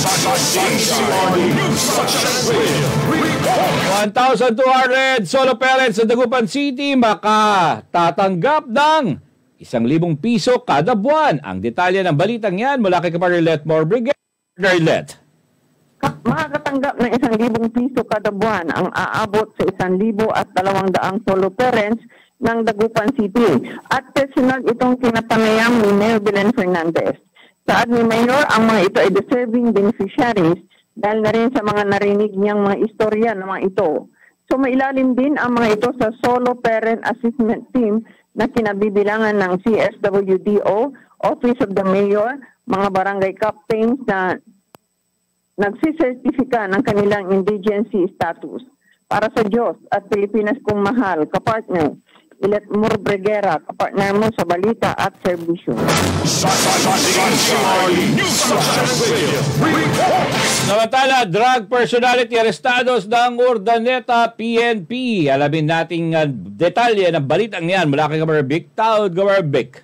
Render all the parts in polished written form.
1,200 solo parents sa Dagupan City makatatanggap ng 1,000 piso kada buwan. Ang detalye ng balitang yan mula kay Kaparilet Morbrigade. Makakatanggap ng 1,000 piso kada buwan ang aabot sa 1,200 solo parents ng Dagupan City. At personal itong kinapanayam ni Mayor Belen Fernandez. Saad ni Mayor, ang mga ito ay deserving beneficiaries dahil na rin sa mga narinig niyang mga istorya ng mga ito. So mailalim din ang mga ito sa Solo Parent Assessment Team na kinabibilangan ng CSWDO, Office of the Mayor, mga barangay captains na nagsisertifika ng kanilang indigency status. Para sa Diyos at Pilipinas kong mahal, kapartner, Ilet Morbrigera, kapartner mo sa balita at serbisyo. Samantala, drug personality arrestados ng Urdaneta PNP. Alamin nating detalye ng balitang yan mula kay Governor Vic Taud. Governor Vic.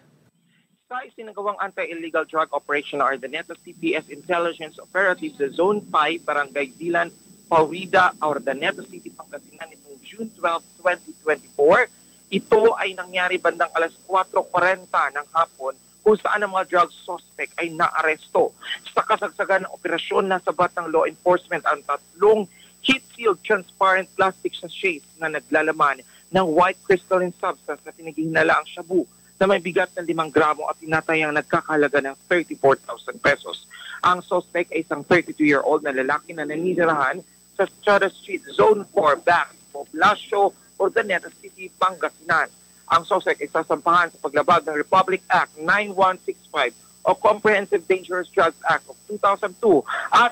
Sa isinagawang anti-illegal drug operation ng Urdaneta CPS Intelligence Operative sa Zone 5, Barangay Dilan, Paurida, Urdaneta City, Pangasinan nitong June 12, 2024. Ito ay nangyari bandang alas 4:40 ng hapon kung saan ang mga drug suspect ay naaresto. Sa kasagsagan ng operasyon, nasabat ng law enforcement ang 3 heat-sealed transparent plastic sachets na naglalaman ng white crystalline substance na tiniginala ang shabu na may bigat ng 5 gramo at tinatayang nagkakahalaga ng 34,000 pesos. Ang suspect ay isang 32-year-old na lalaki na naninirahan sa Chara Street, Zone 4, Back, Poblacio, Urdaneta City, Pangasinan. Ang suspect ay sasampahan sa paglabag ng Republic Act 9165 o Comprehensive Dangerous Drugs Act of 2002 at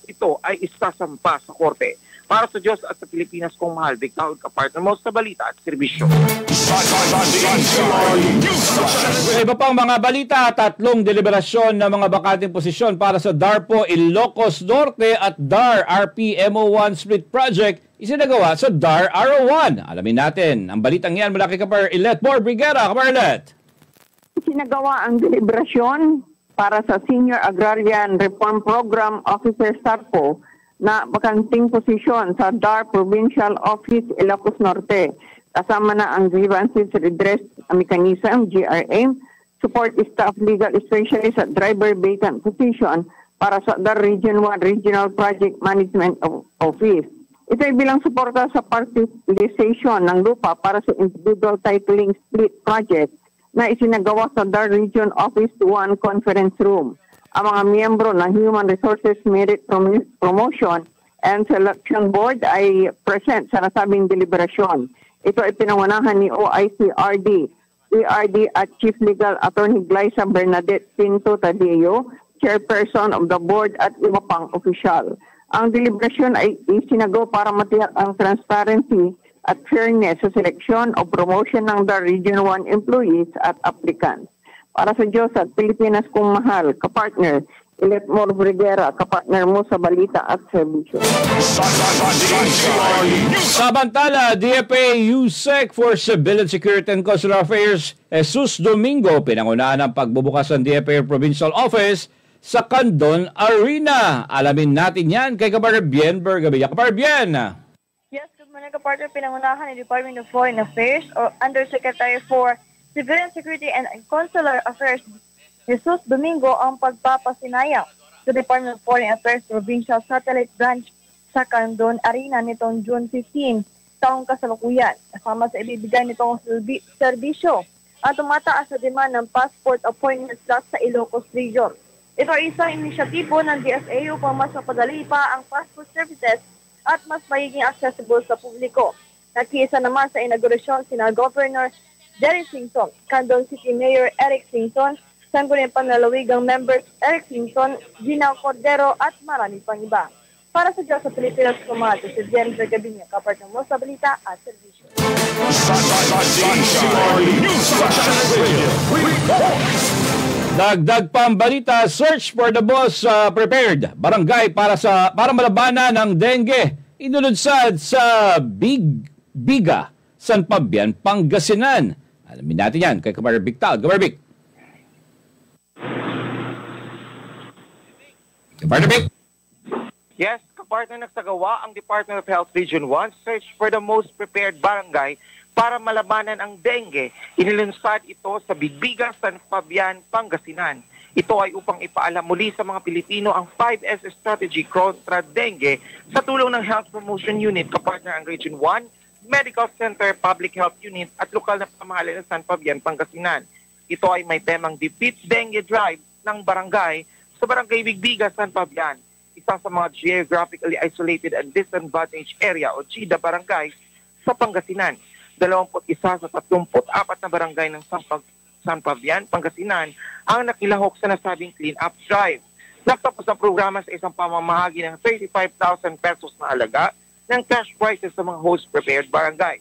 ito ay isasampa sa korte. Para sa Diyos at sa Pilipinas kong mahal, Vic Taud, kapartner mo sa balita at serbisyo. Sa iba pang mga balita, 3 deliberasyon ng mga bakanting posisyon para sa DARPO Ilocos Norte at DAR RPMO1 Split Project isinagawa sa DAR RO1. Alamin natin ang balitang yan mula kay Kaparilet Morbrigera. Kaparilet. Isinagawa ang deliberasyon para sa Senior Agrarian Reform Program Officer SARPO na bakanting posisyon sa DAR Provincial Office Ilocos Norte. Kasama na ang Grievances Redress Mechanism, GRM, Support Staff Legal Specialist at Driver Vacant Position para sa DAR Region 1 Regional Project Management Office. Ito ay bilang suporta sa participation ng lupa para sa individual titling split project na isinagawa sa DAR Region Office 1 Conference Room. Ang mga miyembro ng Human Resources Merit Promotion and Selection Board ay present sa nasabing deliberasyon. Ito ay pinangunahan ni OIC-RD, PRD at Chief Legal Attorney Glyza Bernadette Pinto Tadeo, Chairperson of the Board at iba pang opisyal. Ang deliberasyon ay isinagawa para matiyak ang transparency at fairness sa seleksyon o promotion ng the Region 1 employees at applicants. Para sa Diyos at Pilipinas kong mahal, kapartner, Ilet Morbrigera, kapartner mo sa balita at serbisyo. Samantala, DFA USEC for Civilian Security and Consular Affairs, Jesus Domingo, pinangunahan ang pagbubukas ng DFA Provincial Office sa Candon Arena. Alamin natin yan kay Kapartner Bien Bergabilla. Kapartner Bien! Yes, good morning, kapartner. Pinangunahan ni Department of Foreign Affairs o Undersecretary for Civilian Security and Consular Affairs, Jesus Domingo, ang pagpapasinayang sa Department of Foreign Affairs Provincial Satellite Branch sa Candon Arena nitong June 15, taong kasalukuyan. Kasama sa ibibigay nitong serbisyo ang tumataas sa demand ng passport appointment slot sa Ilocos Region. Ito ay isang inisyatibo ng DFA upang mas mapadali pa ang passport services at mas magiging accessible sa publiko. Nakiisa naman sa inaugurasyon sina Governor Jerry Singson, Candon City Mayor Eric Singson, Sangguniang Panlalawigang members Eric Singson, Gina Cordero at marami pang iba. Para sa Diyos sa Pilipinas, kumahal si Jennifer Gabinya, kapartner mo sa balita at serbisyo. Dagdag pang balita, search for the boss prepared. Barangay para malabanan ng dengue. Inulunsad sa Biga, San Fabian, Pangasinan. Alamin natin yan kay Kapartner Vic Taud. Kapartner Vic. Partner Vic. Yes, kapartner, nagsagawa ang Department of Health Region 1 search for the most prepared barangay para malabanan ang dengue. Inilunsad ito sa Bigbigas, San Fabian, Pangasinan. Ito ay upang ipaalam muli sa mga Pilipino ang 5S strategy kontra dengue sa tulong ng Health Promotion Unit, kapartner ang Region 1, Medical Center, Public Health Unit at lokal na pamahalaan ng San Fabian, Pangasinan. Ito ay may temang Defeat Dengue Drive ng barangay sa Barangay Bigbigas, San Fabian, isa sa mga geographically isolated and disadvantaged area o GIDA barangay sa Pangasinan. 21 sa 34 na barangay ng San Fabian, Pangasinan ang nakilahok sa nasabing clean-up drive. Nagtapos ang programa sa isang pamamahagi ng 35,000 pesos na alaga ng cash prizes sa mga host-prepared barangay.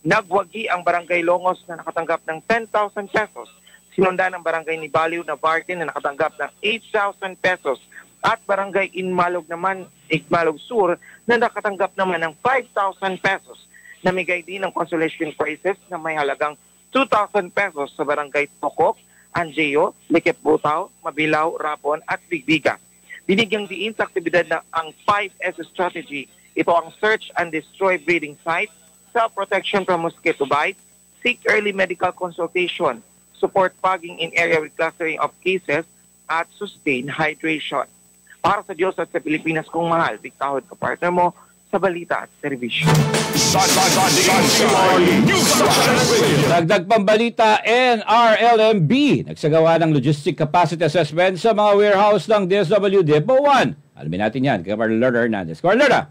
Nagwagi ang Barangay Longos na nakatanggap ng 10,000 pesos. Sinundan ng Barangay Nibaliw na Bartin na nakatanggap ng 8,000 pesos at Barangay Inmalog naman, Igmalog Sur na nakatanggap naman ng 5,000 pesos. Namigay din ng consolation prizes na may halagang 2,000 pesos sa Barangay Tokok, Anjeo, Likip Butaw, Mabilaw, Rapon at Bigbigas. Binigyang diin sa aktibidad ng ang 5S strategy. Ito ang search and destroy breeding sites, self-protection from mosquito bites, seek early medical consultation, support fogging in area with clustering of cases, at sustain hydration. Para sa Diyos at sa Pilipinas kong mahal, Victahod ka partner mo sa balita at servisyo. Dagdag pambalita, NRLMB nagsagawa ng logistic capacity assessment sa mga warehouse ng DSWD Depot 1. Alamin natin yan, kay Carl Lerner Hernandez. Carl Lerner.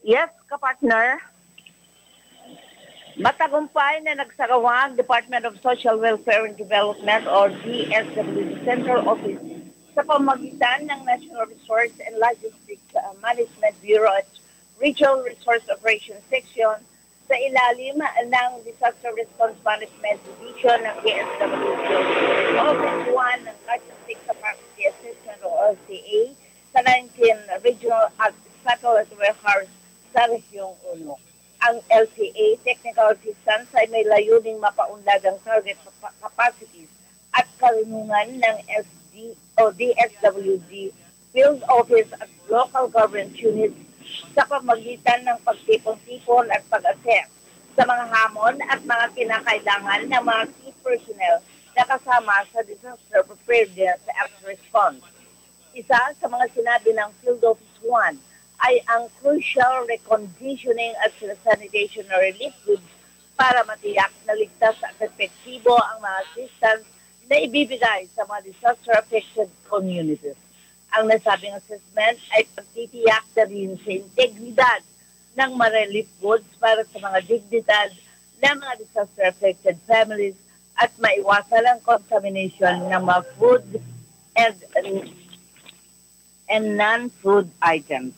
Yes, kapartner. Matagumpay na nagsagawa ang Department of Social Welfare and Development or DSWD Central Office sa pamagitan ng National Resource and Logistics Management Bureau at Regional Resource Operations Section sa ilalim ng Disaster Response Management Division ng DSWD Office 1 ng Logistics Capacity Assessment o LCA sa 19 Regional Satellite Warehouse sa Resyong 1. Ang LCA Technical Assistance ay may layuning mapaunlad ang target capacities at karunungan ng DSWD Field Office at local government units sa pamagitan ng pagtipon-tipon at pag-assess sa mga hamon at mga kinakailangan ng mga key personnel na kasama sa disaster preparedness and response. Isa sa mga sinabi ng Field Office 1 ay ang crucial reconditioning at sanitation na relief goods para matiyak na ligtas at epektibo ang mga assistance na ibibigay sa mga disaster-affected communities. Ang nasabing assessment ay pagtitiyak na rin sa integridad ng mga relief goods para sa mga dignidad ng mga disaster-affected families at maiwasan ang contamination ng mga food and non-food items.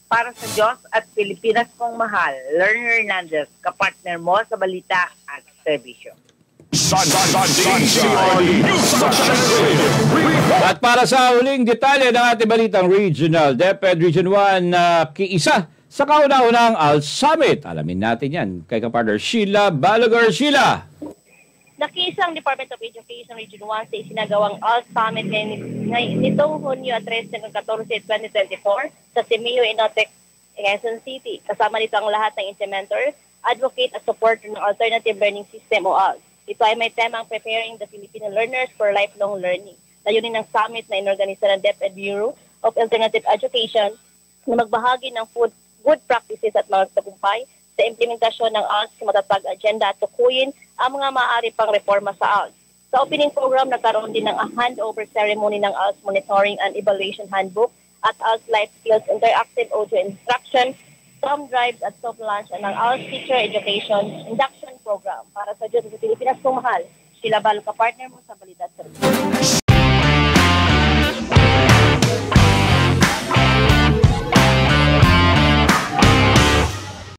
Para sa Diyos at Pilipinas kong mahal, Lerner Hernandez, kapartner mo sa balita at servisyo. At para sa huling detalye ng ating balitang regional, DepEd Region 1 kiisa sa kauna-unang ALS Summit. Alamin natin yan kay kapartner Sheila Balaguer. Sheila! Nakiisang Department of Education Region 1 sa isinagawang ALS Summit nitong Hunyo 13 hanggang 14, 2024 sa Simeo Inotec, Quezon City. Kasama nito ang lahat ng implementers, advocate at supporter ng Alternative Learning System o ALS. Ito ay may temang Preparing the Filipino Learners for Lifelong Learning. Layunin ng summit na inorganisa ng DepEd Bureau of Alternative Education na magbahagi ng good practices at mga tagumpay sa implementasyon ng ALS sa matatag agenda at tukuyin ang mga maaari pang reforma sa ALS. Sa opening program, nagkaroon din ng handover ceremony ng ALS Monitoring and Evaluation Handbook at ALS Life Skills Interactive Audio Instruction, thumb drives at soft launch ng ALS Teacher Education Induction Program. Para sa Diyos sa Pilipinas kong mahal, Sheila Balaguer, partner mo sa Balita at Service.